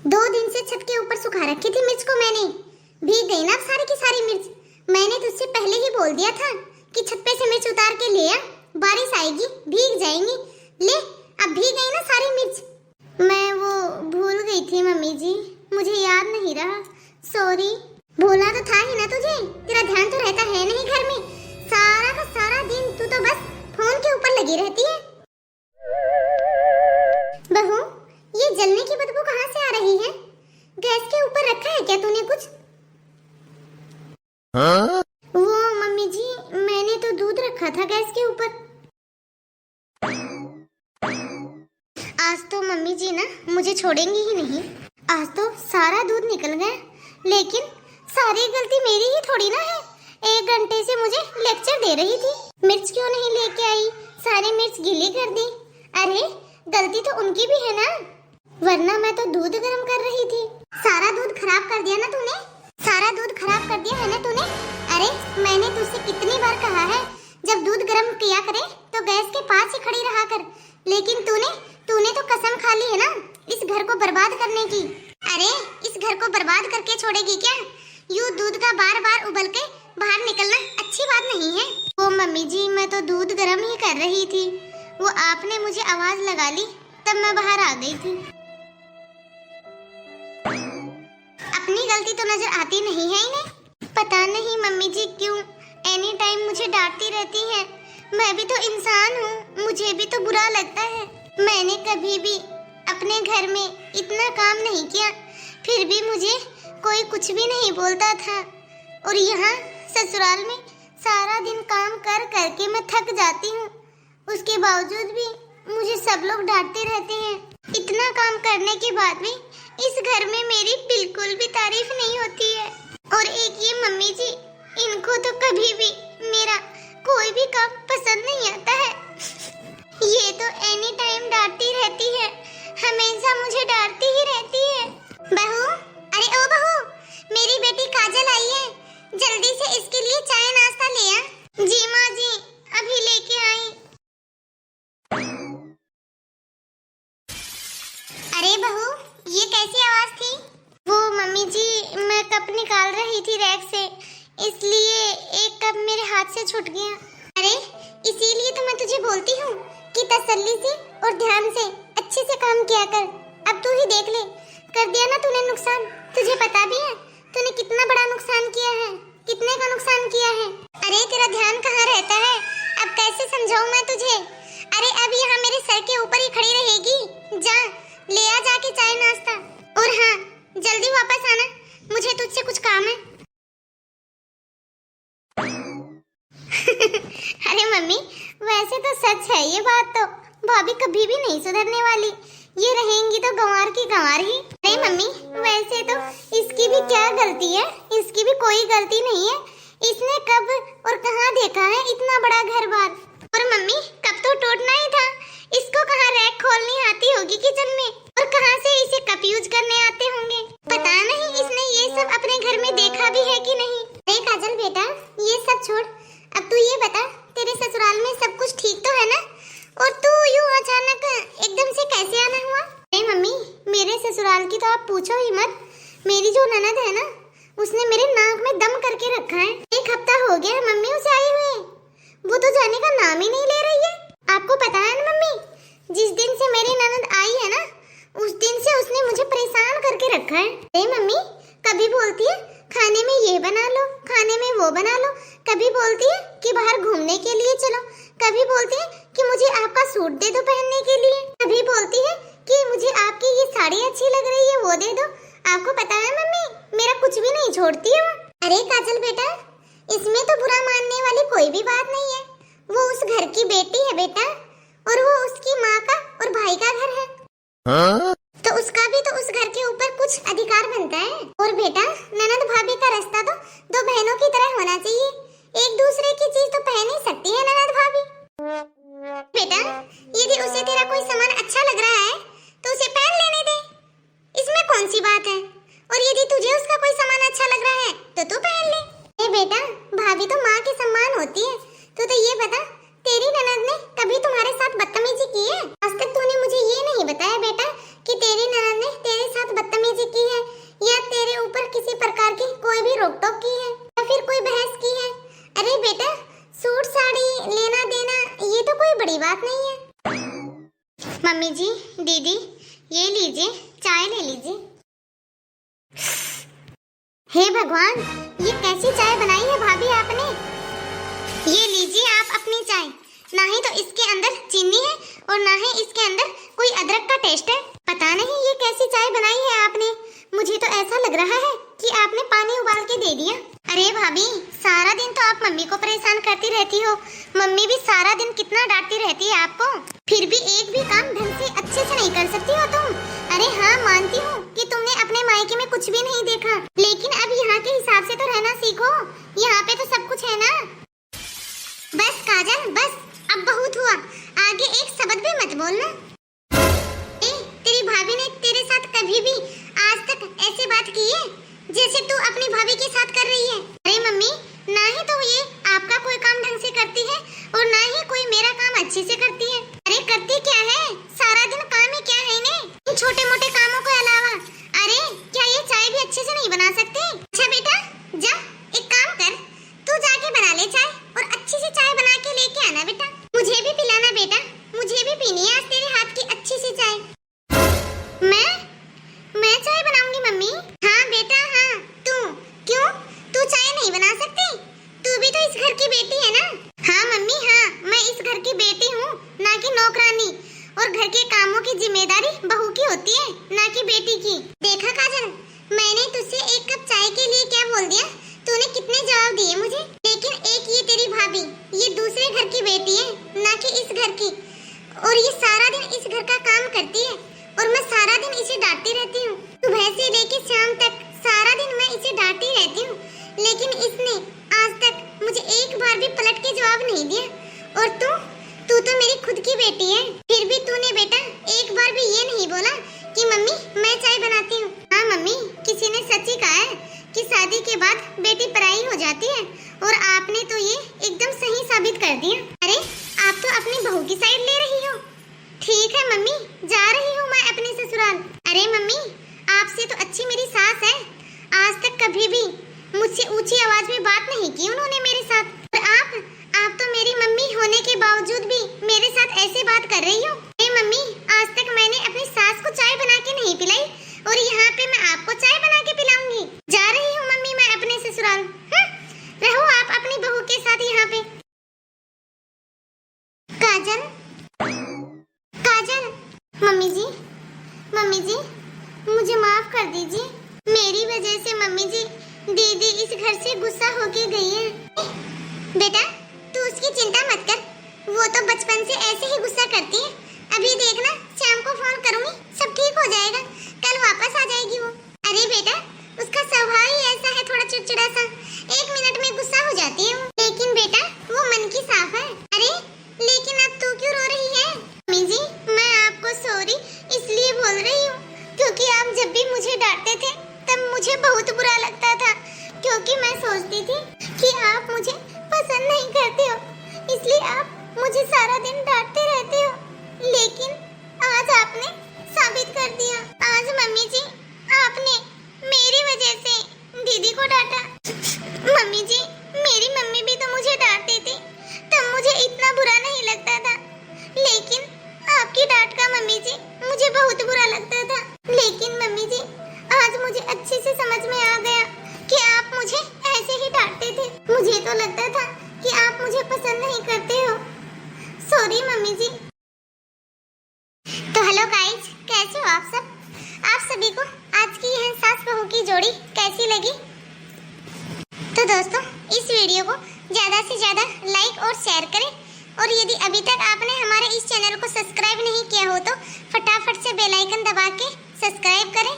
2 दिन से छत के ऊपर सुखा रखी थी मिर्च को मैंने। भीग गई ना अब सारी की सारी मिर्च। मैंने तुझसे पहले ही बोल दिया था कि छत पे से मिर्च उतार के ले आ, बारिश आएगी भीग जाएंगी। ले अब भीग गई ना सारी मिर्च। मैं वो भूल गई थी मम्मी जी, मुझे याद नहीं रहा, सॉरी। भूला तो था ही ना तुझे, तेरा ध्यान तो रहता है नहीं घर में। सारा का सारा दिन तू तो बस फोन के ऊपर लगी रहती है। बहू, ये जलने की बदबू कहाँ से आ रही है? गैस के ऊपर रखा है क्या तूने कुछ? हाँ? वो मम्मी जी, मैंने तो दूध रखा था गैस के ऊपर। आज तो मम्मी जी ना मुझे छोड़ेंगी ही नहीं। आज तो सारा दूध निकल गया, लेकिन सारी गलती मेरी ही थोड़ी ना है। 1 घंटे से मुझे लेक्चर दे रही थी, मिर्च क्यों नहीं लेके आई, सारी मिर्च गीली कर दी। अरे गलती तो उनकी भी है ना, वरना मैं तो दूध गर्म कर रही थी। सारा दूध खराब कर दिया ना तूने, सारा दूध खराब कर दिया है ना तूने। अरे मैंने तुझसे कितनी बार कहा है जब दूध गर्म किया करे तो गैस के पास ही खड़ी रहा कर, लेकिन तूने तो कसम खा ली है ना इस घर को बर्बाद करने की। अरे इस घर को बर्बाद करके छोड़ेगी क्या? यूं दूध का बार बार उबल के बाहर निकलना अच्छी बात नहीं है। वो मम्मी जी, मैं तो दूध गर्म ही कर रही थी, वो आपने मुझे आवाज लगा ली तब मैं बाहर आ गई थी। अपनी गलती तो नजर आती नहीं है इन्हें। पता नहीं मम्मी जी क्यों एनी टाइम मुझे डांटती रहती हैं। मैं भी तो इंसान हूँ, मुझे भी तो बुरा लगता है। मैंने कभी भी अपने घर में इतना काम नहीं किया, फिर भी मुझे कोई कुछ भी नहीं बोलता था। और यहाँ ससुराल में सारा दिन काम कर करके मैं थक जाती हूँ, उसके बावजूद भी मुझे सब लोग डांटते रहते हैं। इतना काम करने के बाद भी इस घर में मेरी बिल्कुल भी तारीफ नहीं होती है। और एक ये मम्मी जी, इनको तो कभी भी मेरा कोई भी काम पसंद नहीं आता है। ये तो एनी टाइम डांटती रहती है, हमेशा मुझे डांटती ही रहती है। बहू, अरे ओ बहू, मेरी बेटी काजल आई है, जल्दी से इसके लिए चाय नाश्ता ले आ। जी माँ जी, अभी लेके आई। अरे बहू, ये कैसी आवाज थी? वो मम्मी जी, मैं कप निकाल रही थी रैक से, इसलिए एक कप मेरे हाथ से छूट गया। अरे इसीलिए तो मैं तुझे बोलती हूँ कि तसल्ली से और ध्यान से अच्छे से काम किया कर। अब तू ही देख ले, कर दिया ना तूने नुकसान। तुझे पता भी है तूने कितना बड़ा नुकसान किया है, कितने का नुकसान किया है। अरे तेरा ध्यान कहाँ रहता है? अब कैसे समझाऊं मैं तुझे? अरे अब यहाँ मेरे सर के ऊपर ही खड़ी रहेगी। जा ले आ जाके चाय नाश्ता, और हाँ जल्दी वापस आना, मुझे तुझसे कुछ काम है। अरे मम्मी, वैसे तो सच है ये बात, तो भाभी कभी भी नहीं सुधरने वाली, ये रहेंगी तो गंवार की गंवार ही। नहीं मम्मी, वैसे तो इसकी भी क्या गलती है, इसकी भी कोई गलती नहीं है। इसने कब और कहाँ देखा है इतना बड़ा घर बार? और मम्मी कब तो टूटना ही था, इसको कहाँ रैक खोलनी आती होगी किचन में, और कहाँ से इसे कप यूज करने आते होंगे। पता नहीं इसने ये सब अपने घर में देखा भी है कि नहीं। अरे काजल बेटा, ये सब छोड़, अब तू ये बता, तेरे ससुराल में सब कुछ ठीक तो है ना? और तू यूं अचानक एकदम से कैसे आना हुआ? अरे मम्मी, मेरे ससुराल की तो आप पूछो ही मत। मेरी जो ननद है ना, उसने मेरे नाक में दम करके रखा है। 1 हफ्ता हो गया है मम्मी उसे आए हुए, वो तो जाने का नाम ही नहीं ले रही है। आपको पता है ना मम्मी, जिस दिन से मेरी ननद आई है ना, उस दिन से उसने मुझे परेशान करके रखा है। अरे मम्मी, कभी बोलती है खाने में ये बना लो, खाने में वो बना लो, कभी बोलती है कि बाहर घूमने के लिए चलो, कभी बोलती है कि मुझे आपका सूट दे दो पहनने के लिए, कभी बोलती है कि मुझे आपकी ये साड़ी अच्छी लग रही है वो दे दो। आपको पता है मम्मी, मेरा कुछ भी नहीं छोड़ती है वो। अरे काजल बेटा, इसमें तो बुरा मानने वाली कोई भी बात नहीं है, वो उस घर की बेटी है बेटा, और वो उसकी माँ का और भाई का घर है। हाँ? तो उसका भी तो उस घर के ऊपर कुछ अधिकार बनता है। और बेटा, ननद भाभी का रिश्ता तो 2 बहनों की तरह होना चाहिए, एक दूसरे की चीज तो पहन ही सकती है ननद भाभी। बेटा, यदि उसे तेरा कोई सामान अच्छा लग रहा है तो उसे पहन लेने दे, इसमें कौन सी बात है। और यदि तुझे उसका कोई सामान अच्छा लग रहा है तो तू पहन ले। ए बेटा, भाभी तो माँ के सम्मान होती है। तो ये बता, तेरी ननद ने कभी तुम्हारे साथ बदतमीजी की है? आज तक तूने मुझे ये नहीं बताया बेटा कि तेरी ननद ने तेरे साथ बदतमीजी चाय ले लीजिए। हे भगवान, ये कैसी चाय बनाई है भाभी आपने? ये लीजिए आप अपनी चाय। ना ही तो इसके अंदर चीनी है और ना ही इसके अंदर कोई अदरक का टेस्ट है। पता नहीं ये कैसी चाय बनाई है आपने। मुझे तो ऐसा लग रहा है कि आपने पानी उबाल के दे दिया। अरे भाभी, सारा दिन तो आप मम्मी को परेशान करती रहती हो। मम्मी भी सारा दिन कितना डांटती रहती है आपको, फिर भी एक भी काम ढंग से अच्छे से नहीं कर सकती हो तुम। अरे हाँ, मानती हूँ कि तुमने अपने मायके में कुछ भी नहीं देखा, लेकिन अब यहाँ के हिसाब से तो रहना सीखो। यहाँ पे तो सब कुछ है ना। बस काजल, बस अब बहुत हुआ। आगे एक शब्द भी मत बोलना। तेरी भाभी ने तेरे साथ कभी भी आज तक ऐसी बात की है जैसे तू अपनी भाभी के साथ कर रही है? अरे मम्मी, ना ही तो ये आपका कोई काम ढंग से करती है और ना ही कोई मेरा काम अच्छे से करती है। अरे करती क्या है? सारा दिन काम ही क्या है इन्हें, छोटे मोटे कामों के अलावा। अरे क्या ये चाय भी अच्छे से नहीं बना सकते? अच्छा बेटा, जा एक काम कर, तू जाके बना ले चाय और अच्छी सी चाय बना के लेके आना बेटा। मुझे भी पिलाना बेटा, मुझे भी पीनी है आज तेरे हाथ की अच्छी सी चाय। मैं चाय बनाऊंगी मम्मी। हाँ बेटा हाँ, तू क्यों, तू चाय नहीं बना सकती? तू भी तो इस घर की बेटी है ना। हाँ मम्मी हाँ, मैं इस घर की बेटी हूँ, ना कि नौकरानी। और घर के कामों की जिम्मेदारी बहू की होती है, ना कि बेटी की। देखा काजल, मैंने तुझसे एक कप चाय के लिए क्या बोल दिया, तूने कितने जवाब दिए मुझे। लेकिन एक ये तेरी भाभी, ये दूसरे घर की बेटी है, ना कि इस घर की। और ये सारा दिन इस घर का काम करती है और मैं सारा दिन इसे डांटती रहती हूँ। सुबह से लेके शाम तक सारा दिन मैं इसे डांटती रहती हूँ, लेकिन इसने आज तक मुझे एक बार भी पलट के जवाब नहीं दिया। और तू तो मेरी खुद की बेटी है, फिर भी तूने बेटा एक बार भी ये नहीं बोला कि मम्मी मैं चाय बनाती हूँ। हाँ मम्मी, किसी ने सच ही कहा है कि शादी के बाद बेटी पराई हो जाती है, और आपने तो ये एकदम सही साबित कर दिया। अरे आप तो अपनी बहू की साइड ले रही हो। ठीक है मम्मी, जा रही हूँ मैं अपने ससुराल। अरे मम्मी, आपसे तो अच्छी मेरी सास है, आज तक कभी भी मुझसे ऊंची आवाज में बात नहीं की उन्होंने मेरे साथ। और आप तो मेरी मम्मी होने के बावजूद भी मेरे साथ ऐसे बात कर रही हो। अरे मम्मी, आज तक मैंने अपनी सास को चाय बना के नहीं पिलाई, और यहाँ पे मैं आपको चाय बना के पिलाऊंगी। जा रही हूँ मम्मी मैं अपने ससुराल। रहो आप अपनी बहू के साथ यहाँ पे। काजल, मम्मी जी मुझे माफ कर दीजिए। मेरी वजह से मम्मी जी दीदी इस घर से गुस्सा होके गई है। बेटा तू उसकी चिंता मत कर, वो तो बचपन से ऐसे ही गुस्सा करती है। अभी देखना, शाम को फोन करूंगी, सब ठीक हो जाएगा, कल वापस आ जाएगी वो। अरे बेटा, उसका स्वभाव ही ऐसा है, थोड़ा चिड़चिड़ा सा, 1 मिनट में गुस्सा हो जाती है वो। लेकिन बेटा वो मन की साफ है। अरे लेकिन अब तू क्यों रो रही है? मम्मी जी, मैं आपको सॉरी इसलिए बोल रही हूँ क्योंकि आप जब भी मुझे डांटते थे तब मुझे बहुत बुरा लगता था, क्योंकि मैं सोचती थी कि आप मुझे पसंद नहीं करते हो, इसलिए आप मुझे सारा दिन डांटते रहते हो। लेकिन आज आपने साबित कर दिया। आज मम्मी जी आपने मेरी वजह से दीदी को डांटा। मम्मी जी, मेरी मम्मी भी तो मुझे डांटती थी, तब मुझे इतना बुरा नहीं लगता था, लेकिन आपकी डांट का मम्मी जी मुझे बहुत बुरा लगता था। लेकिन मम्मी जी आज मुझे अच्छे से समझ में आ गया कि आप मुझे ऐसे ही डांटते थे। मुझे तो लगता था कि आप मुझे पसंद नहीं करते हो। सॉरी मम्मी जी। तो हेलो गाइस, कैसे हो आप सब? आप सभी को आज की यह सास बहू की जोड़ी कैसी लगी? तो दोस्तों, इस वीडियो को ज़्यादा से ज़्यादा लाइक और शेयर करें, और यदि अभी तक आपने हमारे इस चैनल को सब्सक्राइब नहीं किया हो तो फटाफट से बेल आइकन दबा के सब्सक्राइब करें